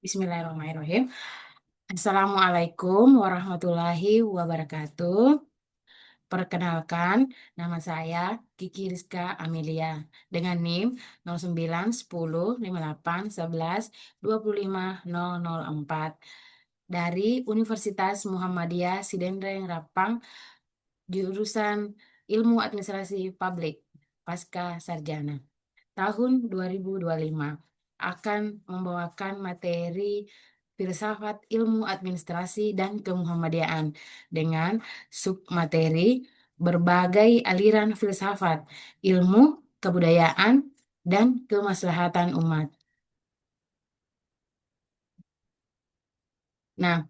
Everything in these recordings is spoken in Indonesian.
Bismillahirrahmanirrahim. Assalamualaikum warahmatullahi wabarakatuh. Perkenalkan, nama saya Kiki Rizka Amelia dengan NIM 09 10 58 11 25 004 dari Universitas Muhammadiyah Sidendreng Rapang, jurusan Ilmu Administrasi Publik, Pasca Sarjana. Tahun 2025 akan membawakan materi filsafat ilmu administrasi dan kemuhammadiyaan dengan submateri berbagai aliran filsafat, ilmu, kebudayaan, dan kemaslahatan umat. Nah,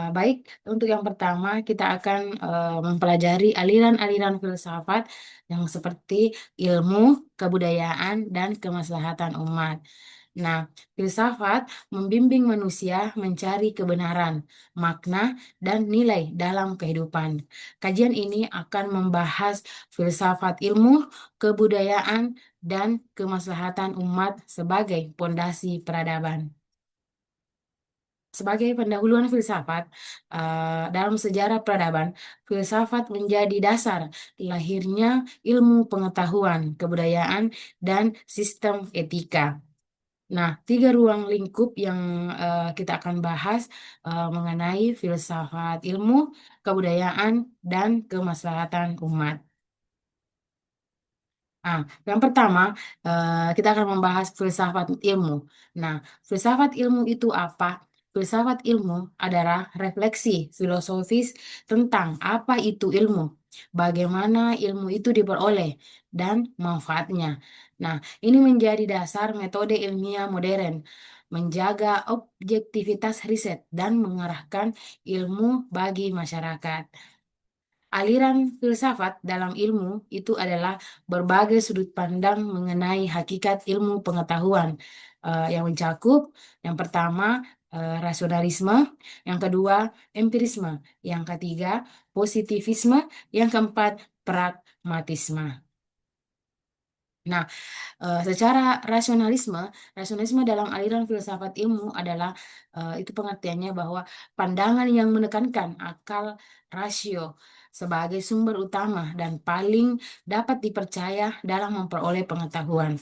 baik, untuk yang pertama kita akan mempelajari aliran-aliran filsafat yang seperti ilmu, kebudayaan, dan kemaslahatan umat. Nah, filsafat membimbing manusia mencari kebenaran, makna, dan nilai dalam kehidupan. Kajian ini akan membahas filsafat ilmu, kebudayaan, dan kemaslahatan umat sebagai pondasi peradaban. Sebagai pendahuluan filsafat, dalam sejarah peradaban, filsafat menjadi dasar lahirnya ilmu pengetahuan, kebudayaan, dan sistem etika. Nah, tiga ruang lingkup yang kita akan bahas mengenai filsafat ilmu, kebudayaan, dan kemaslahatan umat. Nah, yang pertama, kita akan membahas filsafat ilmu. Nah, filsafat ilmu itu apa? Filsafat ilmu adalah refleksi filosofis tentang apa itu ilmu, bagaimana ilmu itu diperoleh, dan manfaatnya. Nah, ini menjadi dasar metode ilmiah modern, menjaga objektivitas riset, dan mengarahkan ilmu bagi masyarakat. Aliran filsafat dalam ilmu itu adalah berbagai sudut pandang mengenai hakikat ilmu pengetahuan yang mencakup yang pertama rasionalisme, yang kedua empirisme, yang ketiga positivisme, yang keempat pragmatisme. Nah, secara rasionalisme, rasionalisme dalam aliran filsafat ilmu adalah itu pengertiannya bahwa pandangan yang menekankan akal rasio sebagai sumber utama dan paling dapat dipercaya dalam memperoleh pengetahuan.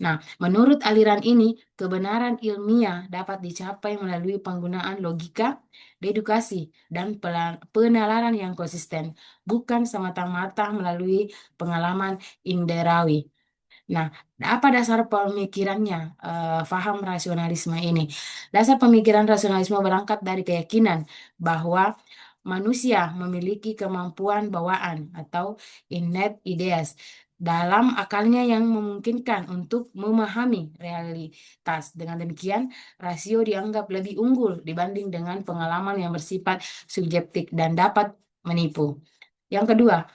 Nah, menurut aliran ini, kebenaran ilmiah dapat dicapai melalui penggunaan logika, dedukasi, dan penalaran yang konsisten, bukan semata-mata melalui pengalaman inderawi. Nah, apa dasar pemikirannya, faham rasionalisme ini? Dasar pemikiran rasionalisme berangkat dari keyakinan bahwa manusia memiliki kemampuan bawaan atau innate ideas dalam akalnya yang memungkinkan untuk memahami realitas. Dengan demikian, rasio dianggap lebih unggul dibanding dengan pengalaman yang bersifat subjektif dan dapat menipu. Yang kedua,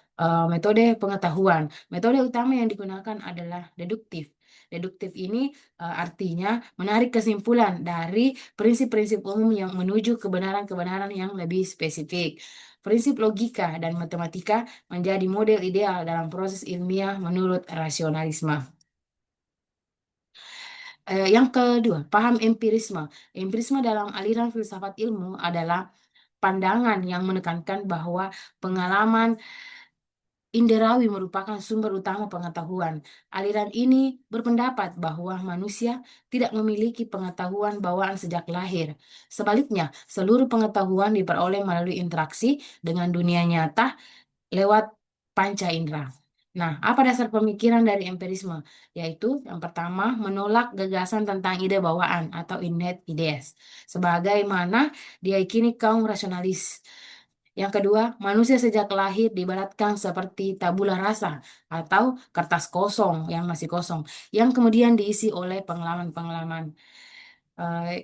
metode pengetahuan. Metode utama yang digunakan adalah deduktif. Deduktif ini artinya menarik kesimpulan dari prinsip-prinsip umum yang menuju kebenaran-kebenaran yang lebih spesifik. Prinsip logika dan matematika menjadi model ideal dalam proses ilmiah menurut rasionalisme. Yang kedua, paham empirisme. Empirisme dalam aliran filsafat ilmu adalah pandangan yang menekankan bahwa pengalaman inderawi merupakan sumber utama pengetahuan. Aliran ini berpendapat bahwa manusia tidak memiliki pengetahuan bawaan sejak lahir. Sebaliknya, seluruh pengetahuan diperoleh melalui interaksi dengan dunia nyata lewat panca indera. Nah, apa dasar pemikiran dari empirisme? Yaitu yang pertama, menolak gagasan tentang ide bawaan atau innate ideas, sebagaimana diyakini kaum rasionalis. Yang kedua, manusia sejak lahir diibaratkan seperti tabula rasa atau kertas kosong yang masih kosong, yang kemudian diisi oleh pengalaman-pengalaman.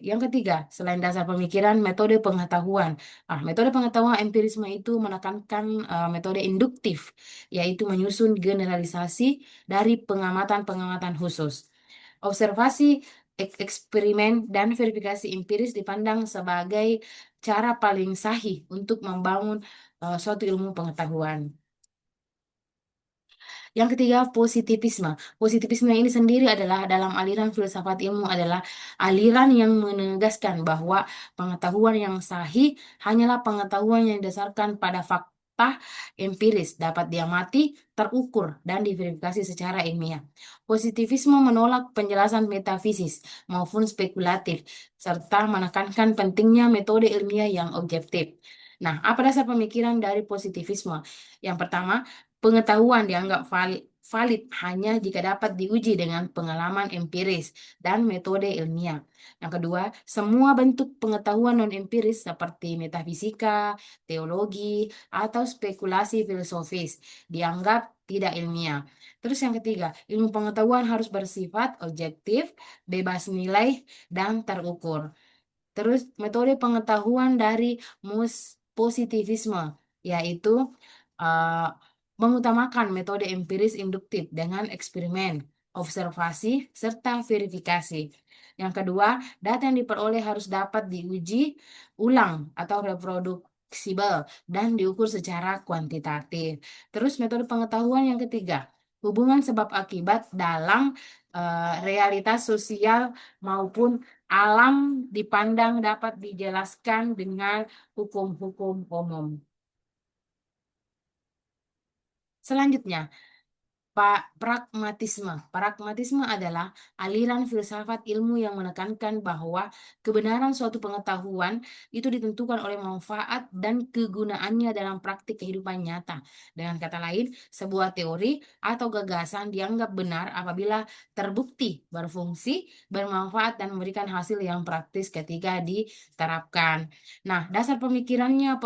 Yang ketiga, selain dasar pemikiran, metode pengetahuan. Metode pengetahuan empirisme itu menekankan metode induktif, yaitu menyusun generalisasi dari pengamatan-pengamatan khusus. Observasi, eksperimen, dan verifikasi empiris dipandang sebagai cara paling sahih untuk membangun suatu ilmu pengetahuan. Yang ketiga, positivisme. Positivisme ini sendiri adalah dalam aliran filsafat ilmu adalah aliran yang menegaskan bahwa pengetahuan yang sahih hanyalah pengetahuan yang didasarkan pada fakta empiris, dapat diamati, terukur, dan diverifikasi secara ilmiah. Positivisme menolak penjelasan metafisis maupun spekulatif, serta menekankan pentingnya metode ilmiah yang objektif. Nah, apa dasar pemikiran dari positivisme? Yang pertama, pengetahuan dianggap valid hanya jika dapat diuji dengan pengalaman empiris dan metode ilmiah. Yang kedua, semua bentuk pengetahuan non-empiris seperti metafisika, teologi, atau spekulasi filosofis dianggap tidak ilmiah. Terus yang ketiga, ilmu pengetahuan harus bersifat objektif, bebas nilai, dan terukur. Terus metode pengetahuan dari positivisme yaitu uh, mengutamakan metode empiris induktif dengan eksperimen, observasi, serta verifikasi. Yang kedua, data yang diperoleh harus dapat diuji ulang atau reproduksibel dan diukur secara kuantitatif. Terus metode pengetahuan yang ketiga, hubungan sebab akibat dalam realitas sosial maupun alam dipandang dapat dijelaskan dengan hukum-hukum umum. Selanjutnya, pragmatisme. Pragmatisme adalah aliran filsafat ilmu yang menekankan bahwa kebenaran suatu pengetahuan itu ditentukan oleh manfaat dan kegunaannya dalam praktik kehidupan nyata. Dengan kata lain, sebuah teori atau gagasan dianggap benar apabila terbukti berfungsi, bermanfaat, dan memberikan hasil yang praktis ketika diterapkan. Nah, dasar pemikirannya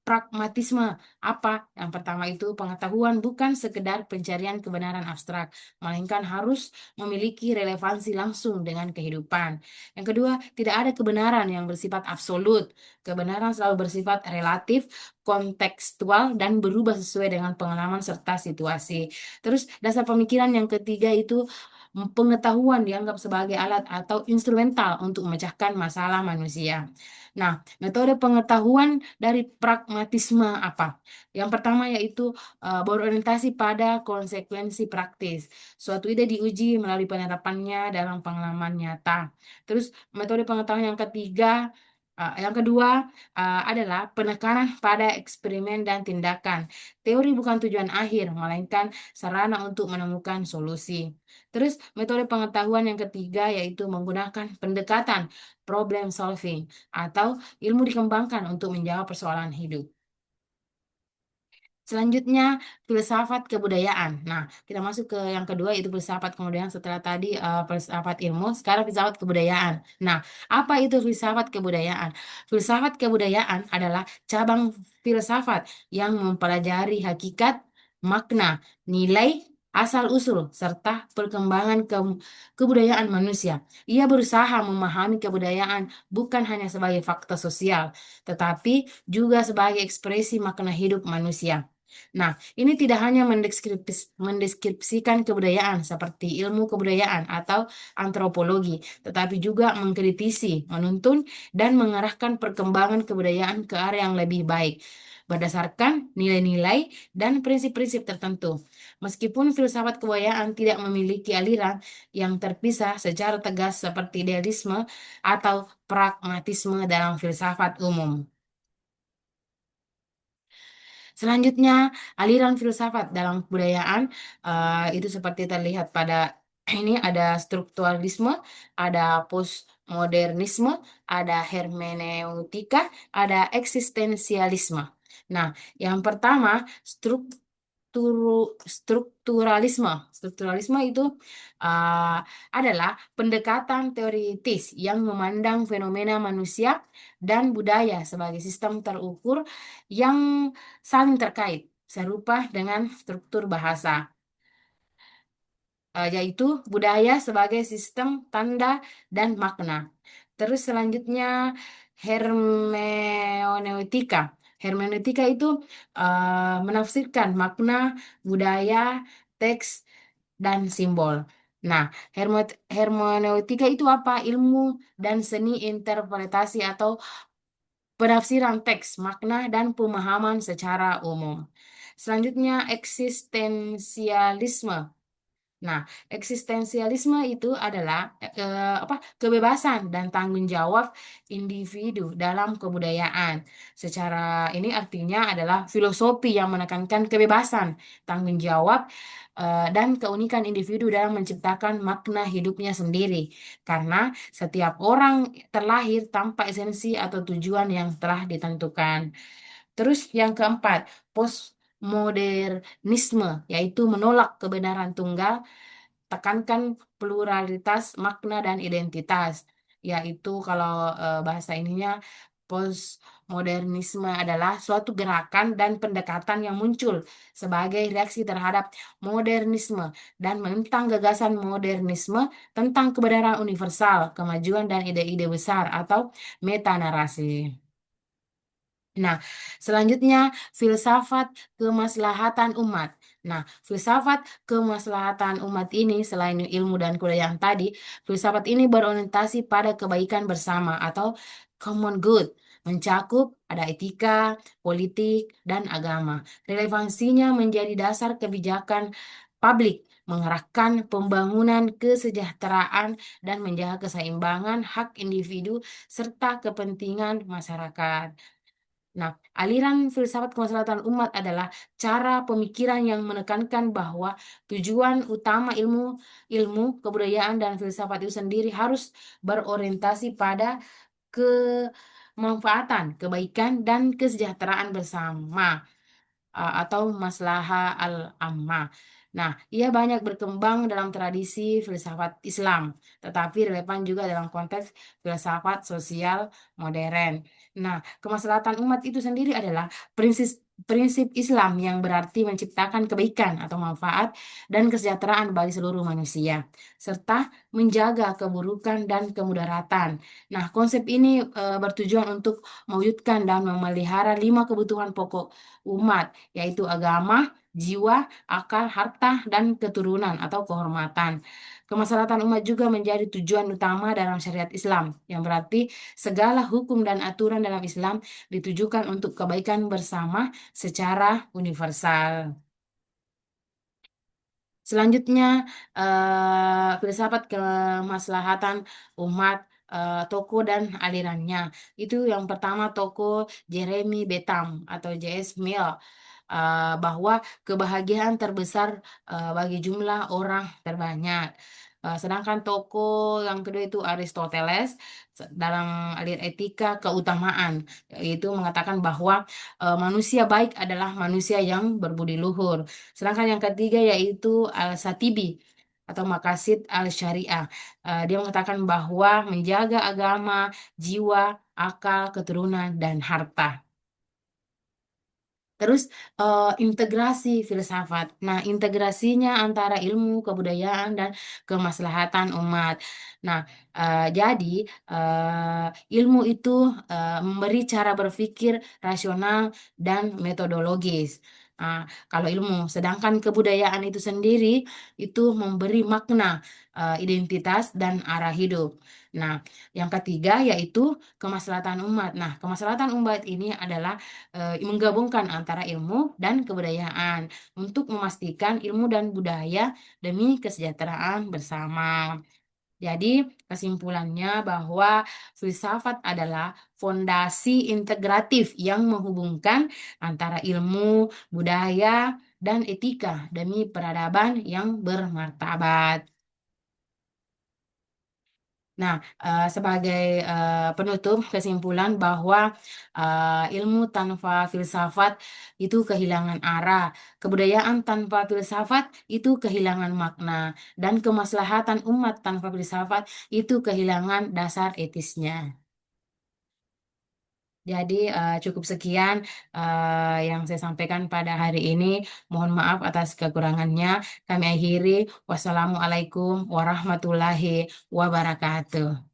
pragmatisme apa? Yang pertama itu pengetahuan bukan sekedar pencarian kebenaran abstrak, melainkan harus memiliki relevansi langsung dengan kehidupan. Yang kedua, tidak ada kebenaran yang bersifat absolut. Kebenaran selalu bersifat relatif, kontekstual, dan berubah sesuai dengan pengalaman serta situasi. Terus dasar pemikiran yang ketiga itu pengetahuan dianggap sebagai alat atau instrumental untuk memecahkan masalah manusia. Nah, metode pengetahuan dari pragmatisme apa? Yang pertama yaitu berorientasi pada konsekuensi praktis. Suatu ide diuji melalui penerapannya dalam pengalaman nyata. Terus metode pengetahuan yang ketiga, yang kedua adalah penekanan pada eksperimen dan tindakan. Teori bukan tujuan akhir, melainkan sarana untuk menemukan solusi. Terus metode pengetahuan yang ketiga yaitu menggunakan pendekatan problem solving atau ilmu dikembangkan untuk menjawab persoalan hidup. Selanjutnya, filsafat kebudayaan. Nah, kita masuk ke yang kedua, yaitu filsafat kebudayaan setelah tadi filsafat ilmu, sekarang filsafat kebudayaan. Nah, apa itu filsafat kebudayaan? Filsafat kebudayaan adalah cabang filsafat yang mempelajari hakikat, makna, nilai, asal-usul, serta perkembangan kebudayaan manusia. Ia berusaha memahami kebudayaan bukan hanya sebagai fakta sosial, tetapi juga sebagai ekspresi makna hidup manusia. Nah, ini tidak hanya mendeskripsikan kebudayaan seperti ilmu kebudayaan atau antropologi, tetapi juga mengkritisi, menuntun, dan mengarahkan perkembangan kebudayaan ke arah yang lebih baik berdasarkan nilai-nilai dan prinsip-prinsip tertentu. Meskipun filsafat kebudayaan tidak memiliki aliran yang terpisah secara tegas seperti idealisme atau pragmatisme dalam filsafat umum. Selanjutnya, aliran filsafat dalam kebudayaan itu seperti terlihat pada ini ada strukturalisme, ada postmodernisme, ada hermeneutika, ada eksistensialisme. Nah, yang pertama, strukturalisme. Strukturalisme itu uh, adalah pendekatan teoritis yang memandang fenomena manusia dan budaya sebagai sistem terukur yang saling terkait, serupa dengan struktur bahasa, yaitu budaya sebagai sistem tanda dan makna. Terus selanjutnya hermeneutika. Hermeneutika itu menafsirkan makna, budaya, teks, dan simbol. Nah, hermeneutika itu apa? Ilmu dan seni interpretasi atau penafsiran teks, makna, dan pemahaman secara umum. Selanjutnya eksistensialisme. Nah, eksistensialisme itu adalah kebebasan dan tanggung jawab individu dalam kebudayaan. Secara ini artinya adalah filosofi yang menekankan kebebasan, tanggung jawab, dan keunikan individu dalam menciptakan makna hidupnya sendiri. Karena setiap orang terlahir tanpa esensi atau tujuan yang telah ditentukan. Terus yang keempat, postmodernisme, yaitu menolak kebenaran tunggal, tekankan pluralitas makna dan identitas, yaitu kalau bahasa ininya postmodernisme adalah suatu gerakan dan pendekatan yang muncul sebagai reaksi terhadap modernisme dan menentang gagasan modernisme tentang kebenaran universal, kemajuan dan ide-ide besar atau metanarasi. Nah, selanjutnya filsafat kemaslahatan umat. Nah, filsafat kemaslahatan umat ini selain ilmu dan kebudayaan tadi, filsafat ini berorientasi pada kebaikan bersama atau common good, mencakup ada etika, politik, dan agama. Relevansinya menjadi dasar kebijakan publik, mengarahkan pembangunan kesejahteraan dan menjaga keseimbangan hak individu serta kepentingan masyarakat. Nah, aliran filsafat kemaslahatan umat adalah cara pemikiran yang menekankan bahwa tujuan utama ilmu, kebudayaan, dan filsafat itu sendiri harus berorientasi pada kemanfaatan, kebaikan, dan kesejahteraan bersama atau maslaha al-ammah. Nah, ia banyak berkembang dalam tradisi filsafat Islam, tetapi relevan juga dalam konteks filsafat sosial modern. Nah, kemaslahatan umat itu sendiri adalah prinsip prinsip Islam yang berarti menciptakan kebaikan atau manfaat dan kesejahteraan bagi seluruh manusia, serta menjaga keburukan dan kemudaratan. Nah, konsep ini bertujuan untuk mewujudkan dan memelihara 5 kebutuhan pokok umat, yaitu agama, jiwa, akal, harta, dan keturunan atau kehormatan. Kemaslahatan umat juga menjadi tujuan utama dalam syariat Islam, yang berarti segala hukum dan aturan dalam Islam ditujukan untuk kebaikan bersama secara universal. Selanjutnya, filsafat kemaslahatan umat, tokoh dan alirannya. Itu yang pertama tokoh Jeremy Bentham atau J.S. Mill, bahwa kebahagiaan terbesar bagi jumlah orang terbanyak. Sedangkan tokoh yang kedua itu Aristoteles dalam alir etika keutamaan, yaitu mengatakan bahwa manusia baik adalah manusia yang berbudi luhur. Sedangkan yang ketiga yaitu Al-Satibi atau Maqasid al-Syariah. Dia mengatakan bahwa menjaga agama, jiwa, akal, keturunan, dan harta. Terus integrasi filsafat. Nah, integrasinya antara ilmu, kebudayaan, dan kemaslahatan umat. Nah, jadi ilmu itu memberi cara berpikir rasional dan metodologis. Nah, kalau ilmu, sedangkan kebudayaan itu sendiri itu memberi makna, identitas, dan arah hidup. Nah, yang ketiga yaitu kemaslahatan umat. Nah, kemaslahatan umat ini adalah menggabungkan antara ilmu dan kebudayaan untuk memastikan ilmu dan budaya demi kesejahteraan bersama. Jadi, kesimpulannya bahwa filsafat adalah fondasi integratif yang menghubungkan antara ilmu, budaya, dan etika demi peradaban yang bermartabat. Nah, sebagai penutup kesimpulan bahwa ilmu tanpa filsafat itu kehilangan arah, kebudayaan tanpa filsafat itu kehilangan makna, dan kemaslahatan umat tanpa filsafat itu kehilangan dasar etisnya. Jadi cukup sekian yang saya sampaikan pada hari ini. Mohon maaf atas kekurangannya. Kami akhiri. Wassalamualaikum warahmatullahi wabarakatuh.